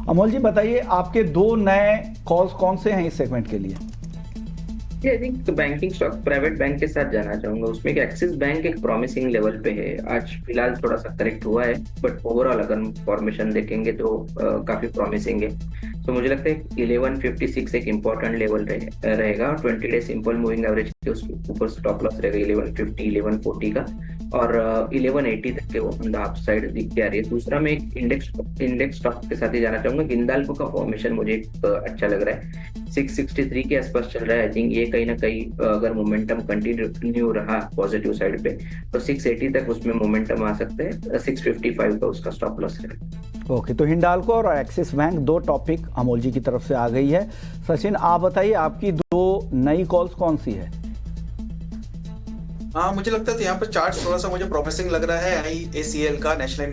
अमोल जी बताइए, आपके 2 नए कॉल्स कौन से हैं इस सेगमेंट के लिए? I think banking stock private bank के साथ जाना चाहूंगा। उसमें एक एक्सिस बैंक एक प्रॉमिसिंग लेवल पे है। आज फिलहाल थोड़ा सा करेक्ट हुआ है, बट ओवरऑल अगर फॉर्मेशन देखेंगे तो काफी प्रॉमिसिंग है। तो मुझे लगता है 1156 एक इम्पोर्टेंट लेवल रहेगा। 20 डे सिंपल मूविंग एवरेज के उसके ऊपर स्टॉप लॉस रहेगा 1150 1140 का, और 1180 तक के वो ऑन द अप साइड दिखती आ रही है। दूसरा मैं एक इंडेक्स स्टॉक के साथ ही जाना चाहूंगा। हिंडाल्को का फॉर्मेशन मुझे अच्छा लग रहा है। 663 के आसपास चल रहा है। आई थिंक ये कहीं ना कहीं अगर मोमेंटम कंटिन्यू रहा पॉजिटिव साइड पे तो 680 तक उसमें मोमेंटम आ सकते हैं। 655 का उसका स्टॉप लॉस है। ओके, तो हिंडाल्को और एक्सिस बैंक 2 टॉपिक अमोल जी की तरफ से आ गई है। सचिन, आप बताइए, आपकी 2 नई कॉल्स कौन सी है? हाँ, मुझे लगता है तो यहाँ पर चार्ट थोड़ा सा मुझे प्रोमिसिंग लग रहा है। IACL का, नेशनल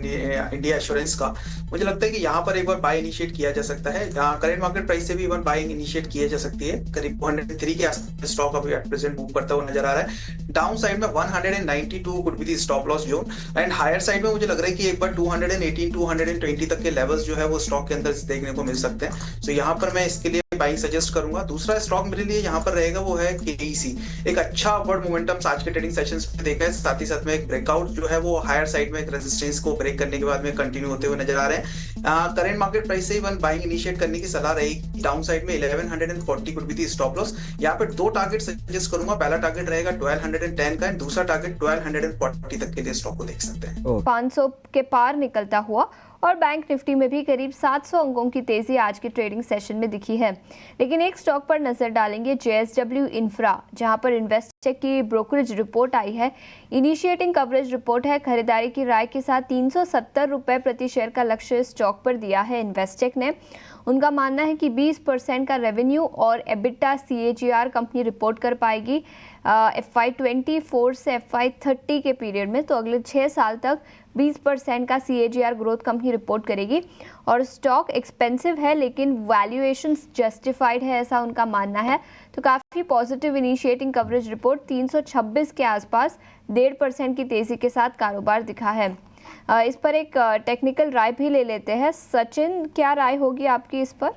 इंडिया एश्योरेंस का। मुझे लगता है कि यहाँ पर एक बार बाय इनिशिएट किया जा सकता है। करंट मार्केट प्राइस से भी एक बार बाइंग इनिशिएट किया जा सकती है। करीब 103 के आसपास स्टॉक अभी एट प्रेजेंट मूव करता हुआ नजर आ रहा है। डाउन साइड में 192 could be the stop loss zone, and higher side में मुझे लग रहा है कि एक बार 218 220 तक के लेवल्स जो है वो स्टॉक के अंदर देखने को मिल सकते हैं। तो यहाँ पर मैं इसके लिए बाइंग सजेस्ट करूंगा। दूसरा स्टॉक मेरे लिए यहाँ पर रहेगा वो है KEC। एक अच्छा अपवर्ड मोमेंटम आज के ट्रेडिंग सेशंस में देखा है। साथ ही साथ में एक ब्रेकआउट जो है वो हायर साइड में एक रेजिस्टेंस को ब्रेक करने के बाद में कंटिन्यू होते हुए नजर आ रहे हैं। करंट मार्केट प्राइस से ही वन बाइंग इनिशिएट करने की सलाह रहेगी। डाउन साइड में 1140 could be the stop loss. यहाँ पे 2 टारगेट सजेस्ट करूंगा। पहला टारगेट रहेगा 1210 का, एंड दूसरा टारगेट 1240 तक के लिए स्टॉक को देख सकते हैं। 500 के पार निकलता हुआ और बैंक निफ्टी में भी करीब 700 अंकों की तेजी आज के ट्रेडिंग सेशन में दिखी है। लेकिन एक स्टॉक पर नजर डालेंगे, JSW इंफ्रा, जहां पर इन्वेस्टेक की ब्रोकरेज रिपोर्ट आई है। इनिशिएटिंग कवरेज रिपोर्ट है। खरीदारी की राय के साथ 370 रुपए प्रति शेयर का लक्ष्य स्टॉक पर दिया है इन्वेस्टेक ने। उनका मानना है कि 20% का रेवेन्यू और EBITDA CAGR कंपनी रिपोर्ट कर पाएगी FY24 से FY30 के पीरियड में। तो अगले 6 साल तक 20% का CAGR ग्रोथ कंपनी रिपोर्ट करेगी। और स्टॉक एक्सपेंसिव है लेकिन वैल्यूएशन जस्टिफाइड है, ऐसा उनका मानना है। तो काफ़ी पॉजिटिव इनिशिएटिंग कवरेज रिपोर्ट 326 के आसपास 1.5% की तेज़ी के साथ कारोबार दिखा है। इस पर एक टेक्निकल राय भी ले लेते हैं। सचिन, क्या राय होगी आपकी इस पर?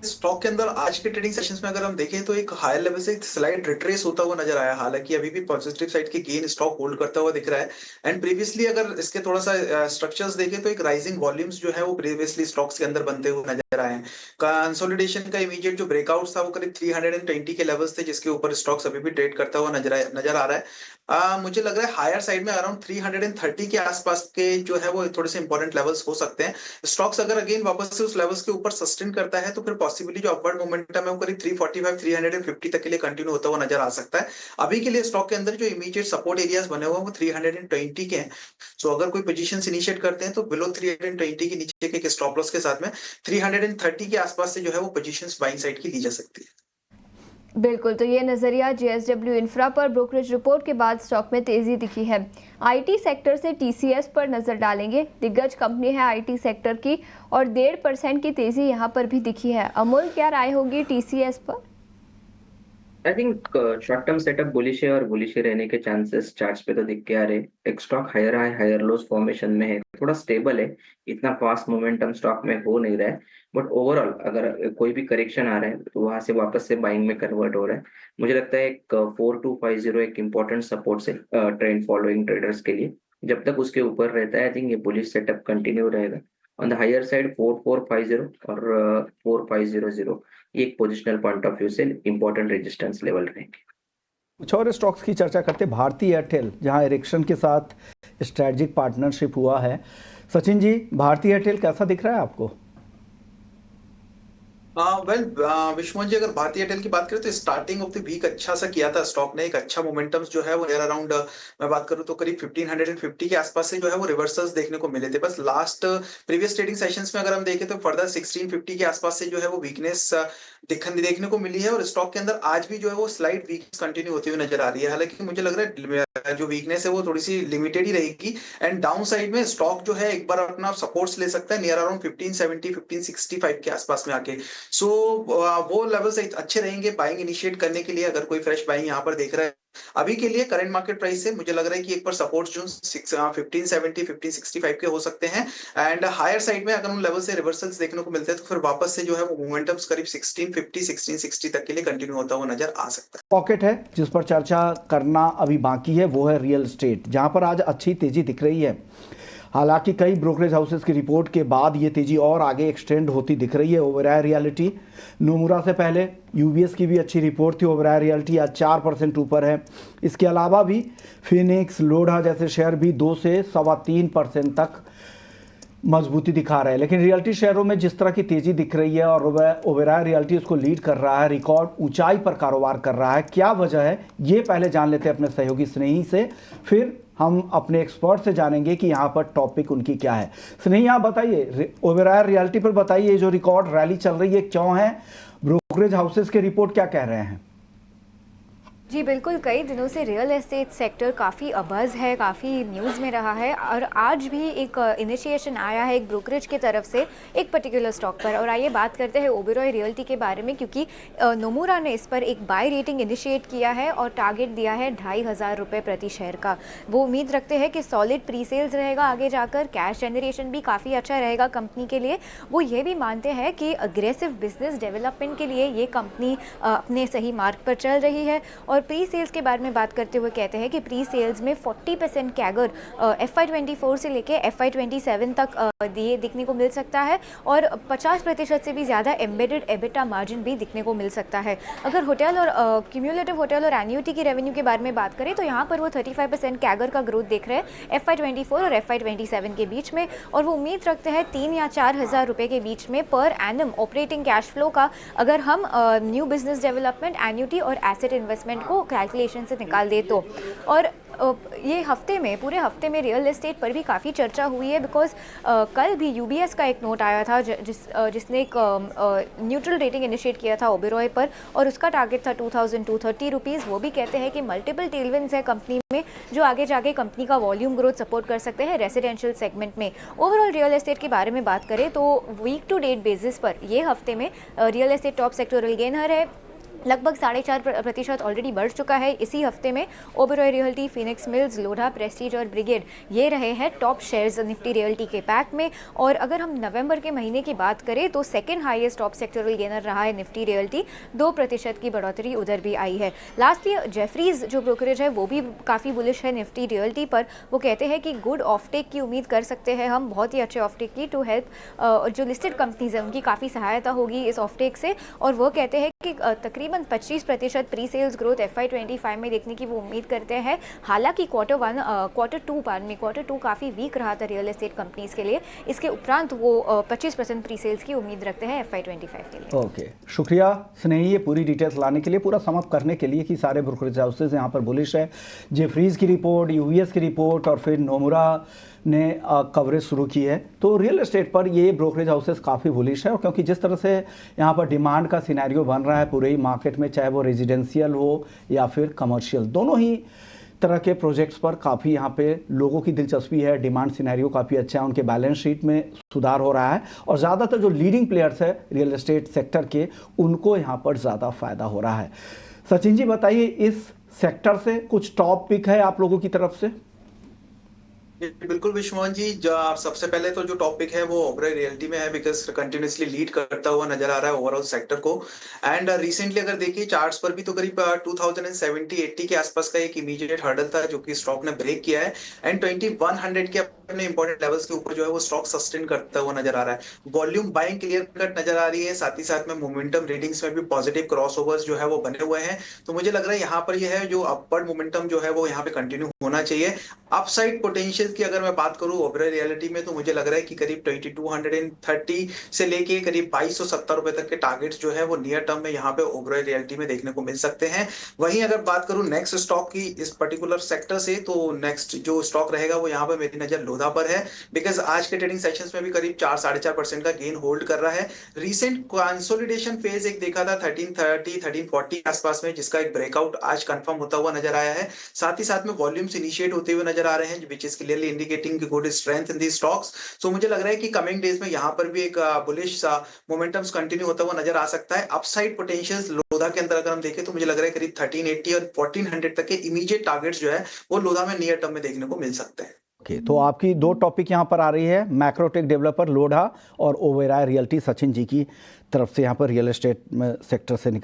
स्टॉक के अंदर आज के ट्रेडिंग सेशंस में अगर हम देखें तो एक हायर लेवल से स्लाइड रिट्रेस होता हुआ नजर आया। हालांकि अभी भी पॉजिटिव साइड के गेन स्टॉक होल्ड करता हुआ दिख रहा है। एंड प्रीवियसली अगर इसके थोड़ा सा स्ट्रक्चर्स देखें तो एक राइजिंग वॉल्यूम्स जो है वो प्रीवियसली स्टॉक्स के अंदर बनते हुए नजर आए हैं। कंसोलिडेशन का इमीडिएट जो ब्रेकआउट था वो करीब 320 के लेवल्स थे, जिसके ऊपर स्टॉक्स अभी भी ट्रेड करता हुआ नजर आ रहा है। मुझे लग रहा है हायर साइड में अराउंड 330 के आसपास के जो है वो थोड़े से इंपॉर्टेंट लेवल्स हो सकते हैं। स्टॉक्स अगर अगेन वापस से उस लेवल्स के ऊपर सस्टेन करता है तो फिर पॉसिबली जो अपवर्ड मोमेंटम है वो करीब 345 350 तक के लिए कंटिन्यू होता हुआ नजर आ सकता है। अभी के लिए स्टॉक के अंदर जो इमीडिएट सपोर्ट एरियाज बने हुए हैं वो 320 के हैं। सो अगर कोई पोजीशंस इनिशिएट करते हैं तो बिलो 320 के नीचे के स्टॉप लॉस के साथ में 330 के आसपास से जो है वो पोजीशंस बाइंग साइड की ली जा सकती है। बिल्कुल, तो ये नज़रिया JSW इंफ्रा पर ब्रोकरेज रिपोर्ट के बाद स्टॉक में तेज़ी दिखी है। IT सेक्टर से TCS पर नज़र डालेंगे। दिग्गज कंपनी है IT सेक्टर की और 1.5% की तेज़ी यहाँ पर भी दिखी है। अमोल, क्या राय होगी TCS पर? I think short term setup bullish है, और बुलिश रहने के चांसेस चार्ट्स पे तो दिख के आ रहे। एक stock higher high higher lows formation में है, थोड़ा स्टेबल है। इतना फास्ट मोमेंटम स्टॉक में हो नहीं रहा है, बट ओवरऑल अगर कोई भी करेक्शन आ रहा है तो वहां से वापस से बाइंग में कन्वर्ट हो रहा है। मुझे लगता है एक 4250 एक इंपॉर्टेंट सपोर्ट से ट्रेंड फॉलोइंग ट्रेडर्स के लिए। जब तक उसके ऊपर रहता है आई थिंक ये बुलिश सेटअप कंटिन्यू रहेगा। ऑन द हायर साइड 4450 और 4500 ये एक पोजिशनल पॉइंट ऑफ व्यू से इंपॉर्टेंट रेजिस्टेंस लेवल रहेंगे। कुछ और स्टॉक्स की चर्चा करते। भारती एयरटेल, जहां इरेक्शन के साथ स्ट्रेटजिक पार्टनरशिप हुआ है। सचिन जी, भारती एयरटेल कैसा दिख रहा है आपको? विश्वमोहन जी, अगर भारतीय एयरटेल की बात करें तो स्टार्टिंग ऑफ द वीक अच्छा सा किया था स्टॉक ने। एक अच्छा मोमेंटम जो है वो नियर अराउंड मैं बात करूं तो करीब 1550 के आसपास से जो है वो रिवर्सल्स देखने को मिले थे। बस लास्ट प्रीवियस ट्रेडिंग सेशंस में अगर हम देखें तो फर्दर 1650 के आसपास से जो है वो वीकनेस देखने को मिली है। और स्टॉक के अंदर आज भी जो है वो स्लाइड वीकनेस कंटिन्यू होती हुई नजर आ रही है। हालांकि मुझे लग रहा है जो वीकनेस है वो थोड़ी सी लिमिटेड ही रहेगी। एंड डाउन साइड में स्टॉक जो है एक बार अपना सपोर्ट्स ले सकता है नियर अराउंड 1570 1565 के आसपास में आके। सो वो लेवल्स अच्छे रहेंगे बाइंग इनिशिएट करने के लिए, अगर कोई फ्रेश बाइंग यहाँ पर देख रहा है। अभी के लिए करंट मार्केट प्राइस से मुझे लग रहा है कि एक बार सपोर्ट जोन 1570 1565 के हो सकते हैं, एंड हायर साइड में अगर उन लेवल से रिवर्सल्स देखने को मिलते हैं तो फिर वापस से जो है वो मोमेंटम्स करीब 1650 1660 तक के लिए कंटिन्यू होता हुआ नजर आ सकता है। पॉकेट है जिस पर चर्चा करना अभी बाकी है, वो है रियल एस्टेट, जहां पर आज अच्छी तेजी दिख रही है। हालांकि कई ब्रोकरेज हाउसेस की रिपोर्ट के बाद ये तेजी और आगे एक्सटेंड होती दिख रही है। ओबेरॉय रियल्टी, नोमुरा से पहले यूबीएस की भी अच्छी रिपोर्ट थी। ओबेरॉय रियल्टी आज 4% ऊपर है। इसके अलावा भी फिनिक्स, लोढ़ा जैसे शेयर भी 2 से 3.25% तक मजबूती दिखा रहे हैं। लेकिन रियल्टी शेयरों में जिस तरह की तेजी दिख रही है और ओबेरॉय रियल्टी उसको लीड कर रहा है, रिकॉर्ड ऊंचाई पर कारोबार कर रहा है, क्या वजह है ये पहले जान लेते हैं अपने सहयोगी स्नेही से, फिर हम अपने एक्सपर्ट से जानेंगे कि यहाँ पर टॉपिक उनकी क्या है। स्नेही, आप बताइए, ओबेरॉय रियल्टी पर बताइए, जो रिकॉर्ड रैली चल रही है क्यों है, ब्रोकरेज हाउसेस के रिपोर्ट क्या कह रहे हैं? जी बिल्कुल, कई दिनों से रियल एस्टेट सेक्टर काफ़ी अबज़ है, काफ़ी न्यूज़ में रहा है और आज भी एक इनिशिएशन आया है एक ब्रोकरेज की तरफ से एक पर्टिकुलर स्टॉक पर। और आइए बात करते हैं ओबेरॉय रियल्टी के बारे में, क्योंकि नोमुरा ने इस पर एक बाय रेटिंग इनिशिएट किया है और टारगेट दिया है 2500 रुपये प्रति शेयर का। वो उम्मीद रखते हैं कि सॉलिड प्री सेल्स रहेगा आगे जाकर, कैश जनरेशन भी काफ़ी अच्छा रहेगा कंपनी के लिए। वो ये भी मानते हैं कि अग्रेसिव बिजनेस डेवलपमेंट के लिए ये कंपनी अपने सही मार्ग पर चल रही है। और प्री सेल्स के बारे में बात करते हुए कहते हैं कि प्री सेल्स में 40% कैगर FY24 से लेके FY27 तक दिखने को मिल सकता है और 50% से भी ज़्यादा एम्बेडेड एबिटा मार्जिन भी दिखने को मिल सकता है। अगर होटल और क्यूमुलेटिव होटल और एन्युटी की रेवेन्यू के बारे में बात करें तो यहाँ पर वो 35% कैगर का ग्रोथ देख रहे हैं FY24 और FY27 के बीच में, और वो उम्मीद रखते हैं 3 या 4 हज़ार रुपये के बीच में per annum operating cash flow का, अगर हम न्यू बिजनेस डेवलपमेंट, एन्युटी और एसेट इन्वेस्टमेंट को कैलकुलेशन से निकाल दे तो। और ये हफ्ते में, पूरे हफ्ते में रियल एस्टेट पर भी काफ़ी चर्चा हुई है, बिकॉज कल भी यूबीएस का एक नोट आया था जिसने एक न्यूट्रल रेटिंग इनिशिएट किया था ओबेरॉय पर और उसका टारगेट था 2230 रुपीज़। वो भी कहते हैं कि मल्टीपल टेलविंड्स है कंपनी में जो आगे जाके कंपनी का वॉल्यूम ग्रोथ सपोर्ट कर सकते हैं रेजिडेंशियल सेगमेंट में। ओवरऑल रियल एस्टेट के बारे में बात करें तो वीक टू डेट बेसिस पर ये हफ्ते में real estate top sectoral gainer है, लगभग 4.5% ऑलरेडी बढ़ चुका है। इसी हफ्ते में Oberoi realty, Phoenix mills, Lodha, Prestige और ब्रिगेड ये रहे हैं टॉप शेयर्स निफ्टी रियल्टी के पैक में। और अगर हम नवंबर के महीने की बात करें तो second highest top sectoral gainer रहा है निफ्टी रियल्टी, 2% की बढ़ोतरी उधर भी आई है। लास्टली जेफरीज जो ब्रोकरेज है वो भी काफ़ी बुलिश है निफ्टी रियल्टी पर। वो कहते हैं कि गुड ऑफटेक की उम्मीद कर सकते हैं हम, बहुत ही अच्छे ऑफटेक की, टू हेल्प जो लिस्टेड कंपनीज हैं उनकी काफ़ी सहायता होगी इस ऑफटेक से। और वो कहते हैं कि तकरीबन 25% प्री सेल्स ग्रोथ FY25 में देखने की वो उम्मीद करते हैं। हालांकि क्वार्टर टू काफ़ी वीक रहा था रियल एस्टेट कंपनीज के लिए, इसके उपरांत वो 25% प्री सेल्स की उम्मीद रखते हैं FY25 के लिए। ओके, शुक्रिया स्नेही ये पूरी डिटेल्स लाने के लिए, पूरा सम अप करने के लिए कि सारे ब्रोकरेज हाउसेज यहाँ पर बुलिश है। जेफरीज की रिपोर्ट, यूबीएस की रिपोर्ट और फिर नोमुरा ने कवरेज शुरू की है, तो रियल एस्टेट पर ये ब्रोकरेज हाउसेस काफ़ी बुलिश है। और क्योंकि जिस तरह से यहाँ पर डिमांड का सिनेरियो बन रहा है पूरे ही मार्केट में, चाहे वो रेजिडेंशियल हो या फिर कमर्शियल, दोनों ही तरह के प्रोजेक्ट्स पर काफ़ी यहाँ पे लोगों की दिलचस्पी है। डिमांड सिनेरियो काफ़ी अच्छा है, उनके बैलेंस शीट में सुधार हो रहा है और ज़्यादातर जो लीडिंग प्लेयर्स है रियल एस्टेट सेक्टर के, उनको यहाँ पर ज़्यादा फायदा हो रहा है। सचिन जी बताइए, इस सेक्टर से कुछ टॉप पिक है आप लोगों की तरफ से? बिल्कुल विश्वमोहन जी, जो सबसे पहले तो जो टॉपिक है वो ओबेरॉय रियल्टी में है, बिकॉज कंटिन्यूसली लीड करता हुआ नजर आ रहा है ओवरऑल सेक्टर को। एंड रिसेंटली अगर देखिए चार्ट्स पर भी तो करीब 2070-80 के आसपास का एक इमीडिएट हर्डल था जो कि स्टॉक ने ब्रेक किया है एंड 2100 के अपने इंपॉर्टेंट लेवल्स के ऊपर जो है वो स्टॉक सस्टेन करता हुआ नजर आ रहा है। वॉल्यूम बाइंग क्लियर कट नजर आ रही है, साथ ही साथ में मोमेंटम रीडिंग्स में भी पॉजिटिव क्रॉसओवर्स जो है वो बने हुए हैं। तो मुझे लग रहा है यहाँ पर ये है जो अपवर्ड मोमेंटम जो है वो यहाँ पे कंटिन्यू होना चाहिए। अपसाइड पोटेंशियल की अगर मैं बात करूं ओबेरॉय रियल्टी में तो मुझे लग रहा है कि करीब 2230 से लेके करीब 2270 रुपए तक के टारगेट्स जो है वो नियर टर्म में यहाँ पे ओबेरॉय रियल्टी में देखने को मिल सकते हैं। वहीं अगर बात करूं नेक्स्ट स्टॉक की इस पर्टिकुलर सेक्टर से, तो नेक्स्ट जो स्टॉक रहेगा वो यहाँ पे मेरी नजर लोधा पर है, बिकॉज आज के ट्रेडिंग सेशंस में भी करीब 4-4.5% का गेन होल्ड कर रहा है। रिसेंट कंसोलिडेशन फेज एक देखा था 1330-1340 आसपास में, जिसका एक ब्रेकआउट आज कंफर्म होता हुआ नजर आया है। साथ ही साथ में वॉल्यूम्स इनिशिएट होते हुए नजर आ रहे हैं which is clearly clearly indicating good strength in the stocks. So मुझे लग रहा है कि कमिंग डेज में यहाँ पर भी एक बुलिश सा मोमेंटम्स कंटिन्यू होता हुआ नजर आ सकता है। अपसाइड पोटेंशियल्स लोधा के अंदर अगर हम देखें तो मुझे लग रहा है करीब 1380 और 1400 तक के इमीडिएट टारगेट्स जो है वो लोधा में नियर टर्म में देखने को मिल सकते हैं। ओके, तो आपकी दो टॉपिक यहाँ पर आ रही है, मैक्रोटेक डेवलपर लोढ़ा और ओबेरॉय रियल्टी सचिन जी की तरफ से यहाँ पर रियल एस्टेट सेक्टर से निकल